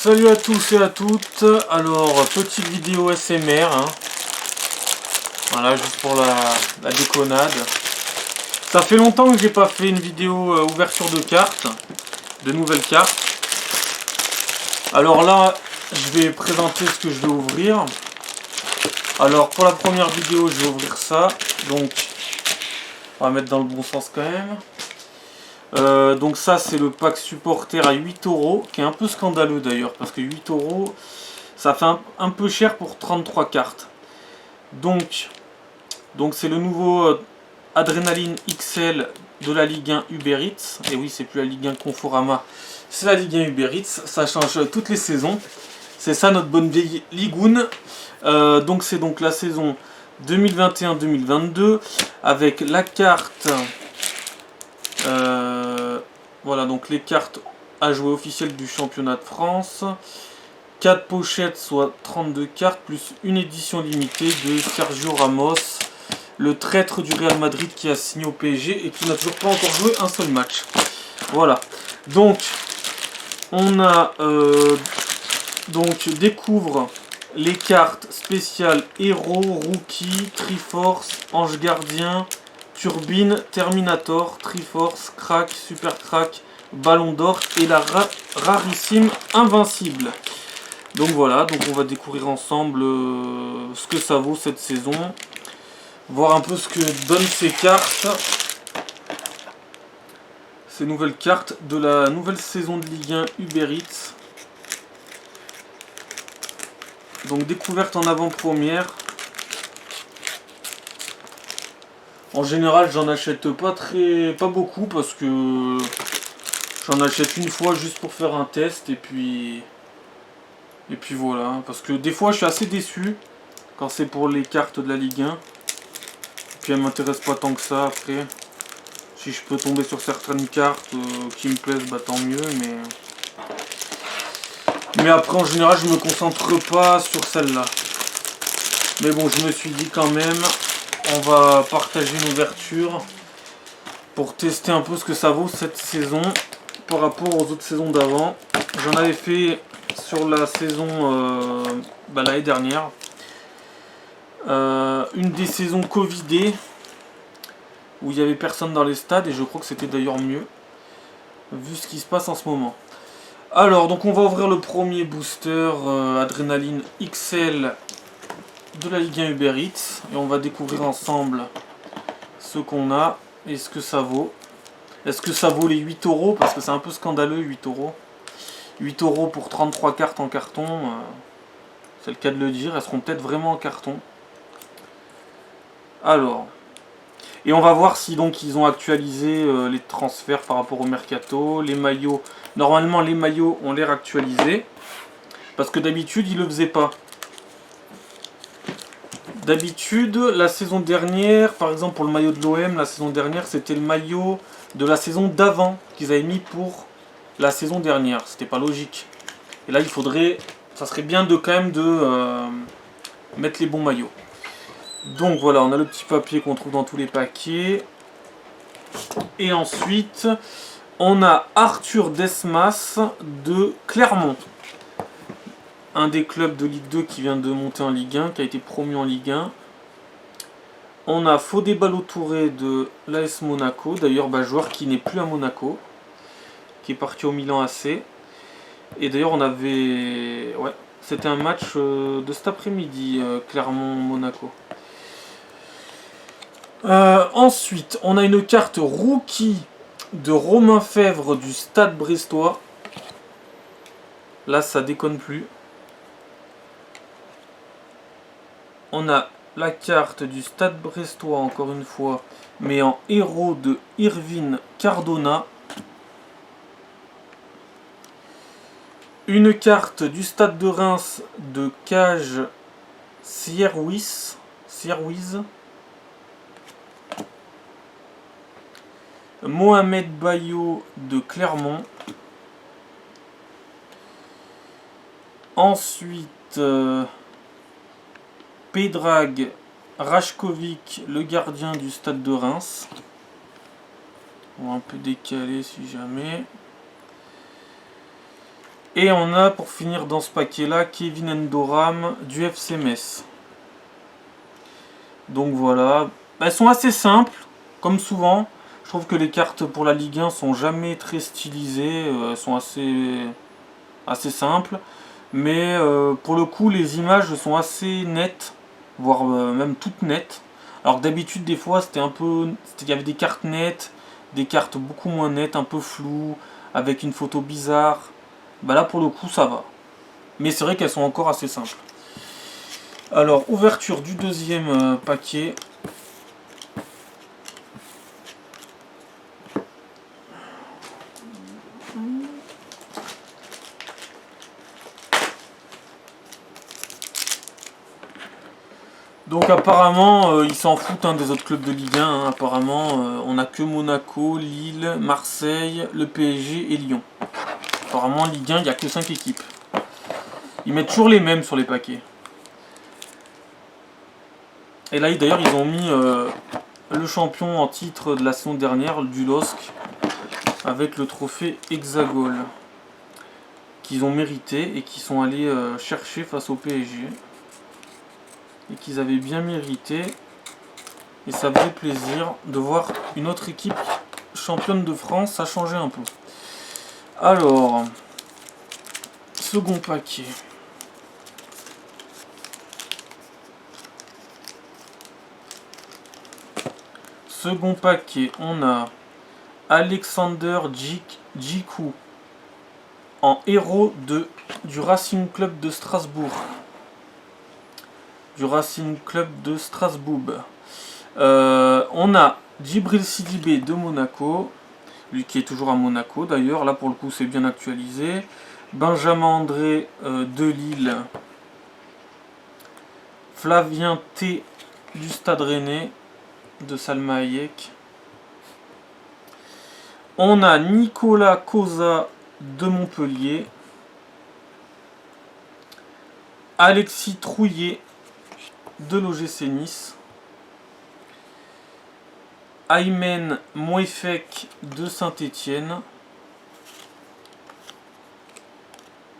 Salut à tous et à toutes. Alors, petite vidéo SMR, hein. Voilà, juste pour la déconnade. Ça fait longtemps que j'ai pas fait une vidéo ouverture de cartes, de nouvelles cartes. Alors là, je vais présenter ce que je vais ouvrir. Alors, pour la première vidéo, je vais ouvrir ça. Donc, on va mettre dans le bon sens quand même. Donc ça, c'est le pack supporter à 8 €, qui est un peu scandaleux d'ailleurs, parce que 8 €, ça fait un peu cher pour 33 cartes. Donc c'est le nouveau Adrénaline XL de la Ligue 1 Uber Eats. Et oui, c'est plus la Ligue 1 Conforama, c'est la Ligue 1 Uber Eats. Ça change toutes les saisons. C'est ça notre bonne vieille Ligoun. Donc c'est donc la saison 2021-2022 avec la carte. Voilà, donc les cartes à jouer officielles du championnat de France. 4 pochettes, soit 32 cartes, plus une édition limitée de Sergio Ramos, le traître du Real Madrid qui a signé au PSG et qui n'a toujours pas encore joué un seul match. Voilà. Donc, on a découvre les cartes spéciales Héros, Rookie, Triforce, Ange Gardien, Turbine, Terminator, Triforce, Crack, Super Crack, Ballon d'Or et la rarissime Invincible. Donc voilà, donc on va découvrir ensemble ce que ça vaut cette saison. Voir un peu ce que donnent ces cartes. Ces nouvelles cartes de la nouvelle saison de Ligue 1 Uber Eats. Donc découverte en avant-première. En général, j'en achète pas beaucoup parce que j'en achète une fois juste pour faire un test et puis voilà. Parce que des fois, je suis assez déçu quand c'est pour les cartes de la Ligue 1. Et puis elles m'intéressent pas tant que ça après. Si je peux tomber sur certaines cartes qui me plaisent, bah tant mieux. Mais après, en général, je me concentre pas sur celle-là. Mais bon, je me suis dit quand même, on va partager une ouverture pour tester un peu ce que ça vaut cette saison par rapport aux autres saisons d'avant. J'en avais fait sur la saison l'année dernière. Une des saisons Covidées où il n'y avait personne dans les stades et je crois que c'était d'ailleurs mieux vu ce qui se passe en ce moment. Alors, donc on va ouvrir le premier booster Adrénaline XL de la Ligue 1 Uber Eats et on va découvrir ensemble ce qu'on a et ce que ça vaut. Est-ce que ça vaut les 8 €? Parce que c'est un peu scandaleux, 8 €. 8 € pour 33 cartes en carton, c'est le cas de le dire. Elles seront peut-être vraiment en carton. Alors, et on va voir si donc ils ont actualisé les transferts par rapport au mercato, les maillots. Normalement, les maillots ont l'air actualisés parce que d'habitude ils le faisaient pas. D'habitude, la saison dernière, par exemple pour le maillot de l'OM, la saison dernière, c'était le maillot de la saison d'avant qu'ils avaient mis pour la saison dernière. C'était pas logique. Et là, il faudrait, ça serait bien de quand même de mettre les bons maillots. Donc voilà, on a le petit papier qu'on trouve dans tous les paquets. Et ensuite, on a Arthur Desmas de Clermont. Un des clubs de Ligue 2 qui vient de monter en Ligue 1, qui a été promu en Ligue 1. On a Fodé Ballo-Touré de l'AS Monaco, d'ailleurs joueur qui n'est plus à Monaco, qui est parti au Milan AC. Et d'ailleurs on avait... Ouais, c'était un match de cet après-midi, Clermont-Monaco. Ensuite, on a une carte rookie de Romain Fèvre du Stade Brestois. Là, ça déconne plus. On a la carte du Stade Brestois, encore une fois, mais en héros de Irvine Cardona. Une carte du Stade de Reims de Cage Sierwies. Mohamed Bayo de Clermont. Ensuite, Pedrag Rajkovic, le gardien du Stade de Reims. On va un peu décaler si jamais. Et on a pour finir dans ce paquet là Kevin Endoram du FC Metz. Donc voilà, elles sont assez simples, comme souvent. Je trouve que les cartes pour la Ligue 1 sont jamais très stylisées, elles sont assez simples. Mais pour le coup, les images sont assez nettes, voire même toutes nettes. Alors que d'habitude, des fois, il y avait des cartes nettes, des cartes beaucoup moins nettes, un peu floues, avec une photo bizarre. Bah là, pour le coup, ça va. Mais c'est vrai qu'elles sont encore assez simples. Alors, ouverture du deuxième paquet. Donc apparemment, ils s'en foutent des autres clubs de Ligue 1. Hein. Apparemment, on n'a que Monaco, Lille, Marseille, le PSG et Lyon. Apparemment, en Ligue 1, il n'y a que 5 équipes. Ils mettent toujours les mêmes sur les paquets. Et là, d'ailleurs, ils ont mis le champion en titre de la saison dernière, du LOSC, avec le trophée Hexagol, qu'ils ont mérité et qu'ils sont allés chercher face au PSG. Et qu'ils avaient bien mérité. Et ça faisait plaisir de voir une autre équipe championne de France, ça changeait un peu. Alors, second paquet. Second paquet, on a Alexander Djikou en héros du Racing Club de Strasbourg. Du Racing Club de Strasbourg. On a Djibril Sidibé de Monaco, lui qui est toujours à Monaco d'ailleurs, là pour le coup c'est bien actualisé. Benjamin André de Lille. Flavien T du Stade Rennais de Salma Hayek. On a Nicolas Cosa de Montpellier. Alexis Trouillet de l'OGC Nice. Aymen Moefek de Saint-Étienne.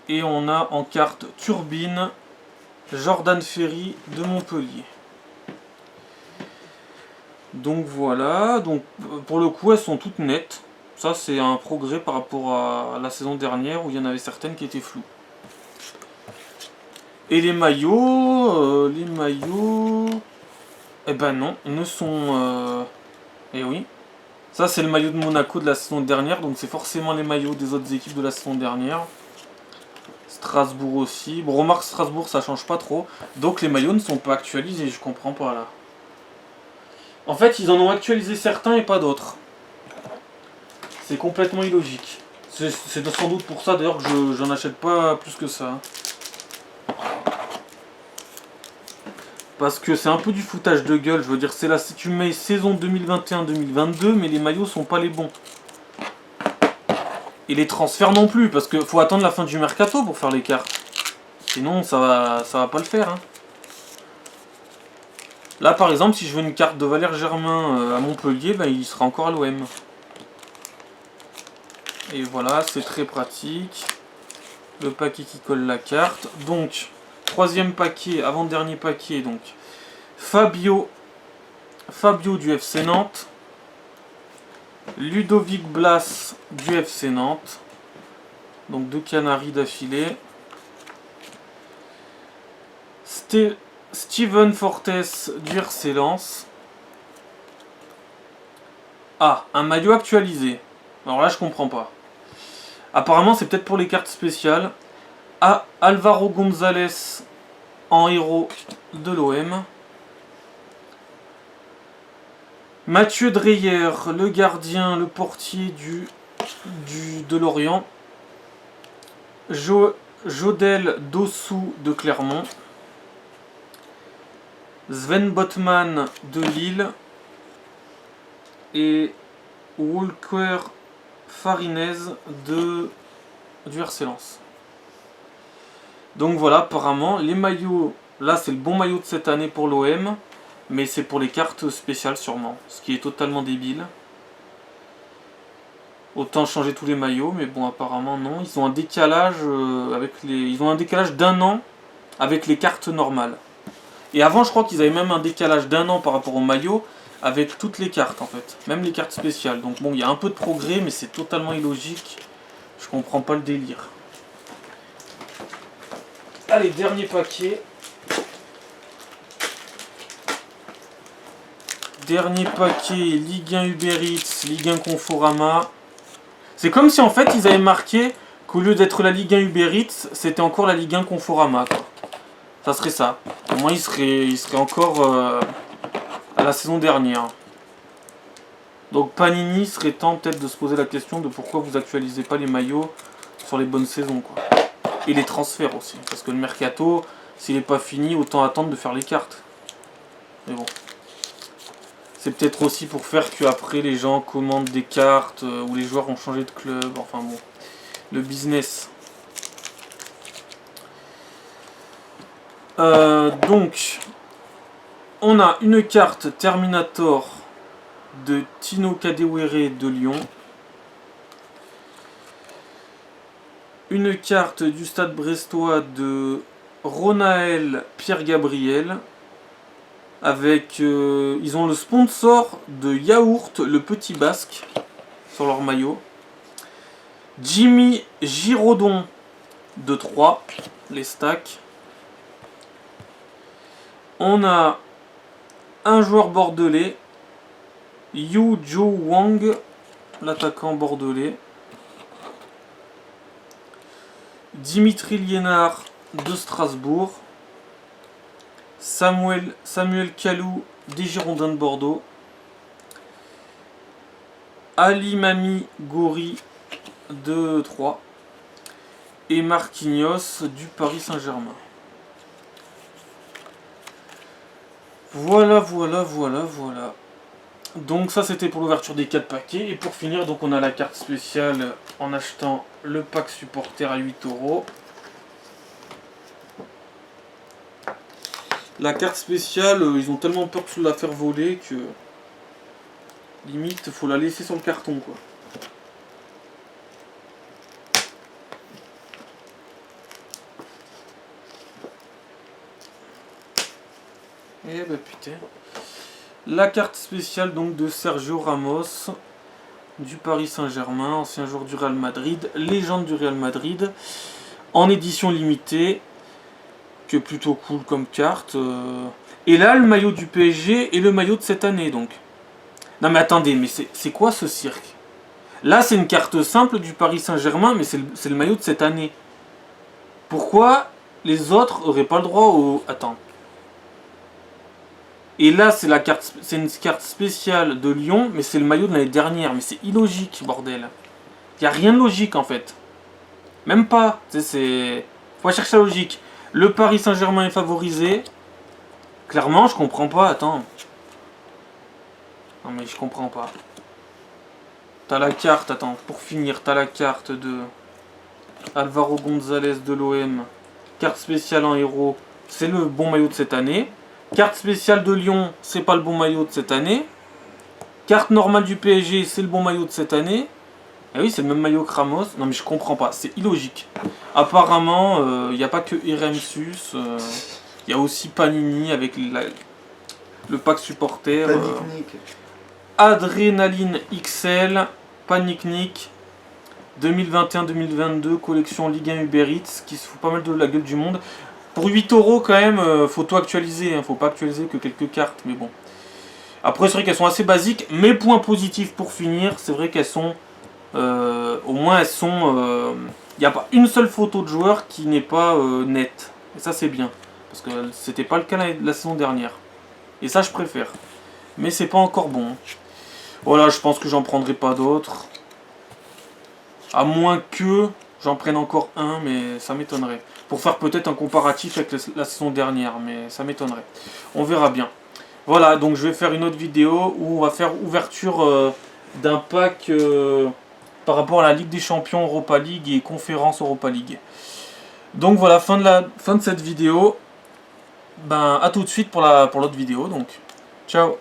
Et on a en carte Turbine Jordan Ferry de Montpellier. Donc voilà, donc pour le coup elles sont toutes nettes. Ça c'est un progrès par rapport à la saison dernière où il y en avait certaines qui étaient floues. Et les maillots, eh ben non, ils ne sont... Eh oui. Ça c'est le maillot de Monaco de la saison dernière, donc c'est forcément les maillots des autres équipes de la saison dernière. Strasbourg aussi. Bon, remarque Strasbourg ça change pas trop. Donc les maillots ne sont pas actualisés, je comprends pas là. En fait, ils en ont actualisé certains et pas d'autres. C'est complètement illogique. C'est sans doute pour ça d'ailleurs que j'en achète pas plus que ça. Parce que c'est un peu du foutage de gueule. Je veux dire, c'est là si tu mets saison 2021-2022, mais les maillots sont pas les bons. Et les transferts non plus, parce qu'il faut attendre la fin du mercato pour faire les cartes. Sinon, ça va pas le faire. Hein. Là, par exemple, si je veux une carte de Valère Germain à Montpellier, ben, il sera encore à l'OM. Et voilà, c'est très pratique. Le paquet qui colle la carte. Donc, troisième paquet, avant-dernier paquet, donc Fabio du FC Nantes. Ludovic Blas du FC Nantes. Donc 2 Canaries d'affilée. Steven Fortes du RC Lens. Ah, un maillot actualisé. Alors là, je comprends pas. Apparemment, c'est peut-être pour les cartes spéciales. Ah, Alvaro González en héros de l'OM. Mathieu Dreyer, le gardien, le portier de Lorient. Jodel Dossou de Clermont. Sven Botman de Lille. Et Walker Farinez du RC Lens. Donc voilà, apparemment, les maillots, là c'est le bon maillot de cette année pour l'OM, mais c'est pour les cartes spéciales sûrement, ce qui est totalement débile. Autant changer tous les maillots, mais bon, apparemment non. Ils ont un décalage ils ont un décalage d'1 an avec les cartes normales. Et avant, je crois qu'ils avaient même un décalage d'1 an par rapport au maillot avec toutes les cartes en fait, même les cartes spéciales. Donc bon, il y a un peu de progrès, mais c'est totalement illogique. Je comprends pas le délire. Allez, dernier paquet. Dernier paquet, Ligue 1 Uber Eats, Ligue 1 Conforama. C'est comme si en fait ils avaient marqué qu'au lieu d'être la Ligue 1 Uber Eats, c'était encore la Ligue 1 Conforama, quoi. Ça serait ça. Au moins il serait encore à la saison dernière. Donc Panini serait temps peut-être de se poser la question de pourquoi vous actualisez pas les maillots sur les bonnes saisons, quoi. Et les transferts aussi. Parce que le mercato, s'il n'est pas fini, autant attendre de faire les cartes. Mais bon. C'est peut-être aussi pour faire qu'après les gens commandent des cartes ou les joueurs ont changé de club. Enfin bon. Le business. Donc, on a une carte Terminator de Tino Kadewere de Lyon. Une carte du Stade Brestois de Ronaël Pierre-Gabriel. Avec, ils ont le sponsor de Yaourt, le Petit Basque, sur leur maillot. Jimmy Giraudon de 3, les stacks. On a un joueur bordelais, Yu Jo Wang, l'attaquant bordelais. Dimitri Liénard de Strasbourg. Samuel Kalou des Girondins de Bordeaux. Ali Mami Gori de 3. Et Marquinhos du Paris Saint-Germain. Voilà. Donc ça c'était pour l'ouverture des 4 paquets. Et pour finir, donc on a la carte spéciale en achetant le pack supporter à 8 €. La carte spéciale, ils ont tellement peur de la faire voler que limite faut la laisser sur le carton, quoi. Eh ben putain. La carte spéciale donc de Sergio Ramos du Paris Saint-Germain, ancien joueur du Real Madrid, légende du Real Madrid, en édition limitée, que plutôt cool comme carte. Et là le maillot du PSG et le maillot de cette année donc. Non mais attendez, mais c'est quoi ce cirque? Là c'est une carte simple du Paris Saint-Germain, mais c'est le maillot de cette année. Pourquoi les autres auraient pas le droit au... Attends. Et là c'est une carte spéciale de Lyon, mais c'est le maillot de l'année dernière. Mais c'est illogique, bordel. Y a rien de logique en fait. Même pas. C'est... Faut chercher la logique. Le Paris Saint-Germain est favorisé. Clairement, je comprends pas. Attends. Non mais je comprends pas. T'as la carte, attends, pour finir, t'as la carte de Alvaro González de l'OM. Carte spéciale en héros, c'est le bon maillot de cette année. Carte spéciale de Lyon, c'est pas le bon maillot de cette année. Carte normale du PSG, c'est le bon maillot de cette année. Ah oui, c'est le même maillot que Ramos. Non mais je comprends pas, c'est illogique. Apparemment, il n'y a pas que Eremsus. Il y a aussi Panini avec le pack supporter. Adrénaline XL, Paniknik, 2021-2022, collection Ligue 1 Uber Eats, qui se fout pas mal de la gueule du monde. Pour 8 € quand même, faut tout actualiser, hein, faut pas actualiser que quelques cartes, mais bon. Après c'est vrai qu'elles sont assez basiques, mais point positif pour finir, c'est vrai qu'elles sont, au moins elles sont, il n'y a pas une seule photo de joueur qui n'est pas nette. Et ça c'est bien, parce que c'était pas le cas la saison dernière. Et ça je préfère. Mais c'est pas encore bon. Voilà, je pense que j'en prendrai pas d'autres. À moins que j'en prenne encore un, mais ça m'étonnerait. Pour faire peut-être un comparatif avec la saison dernière, mais ça m'étonnerait. On verra bien. Voilà, donc je vais faire une autre vidéo où on va faire ouverture d'un pack par rapport à la Ligue des Champions Europa League et Conférence Europa League. Donc voilà, fin de cette vidéo. Ben, à tout de suite pour l'autre vidéo. Donc, ciao.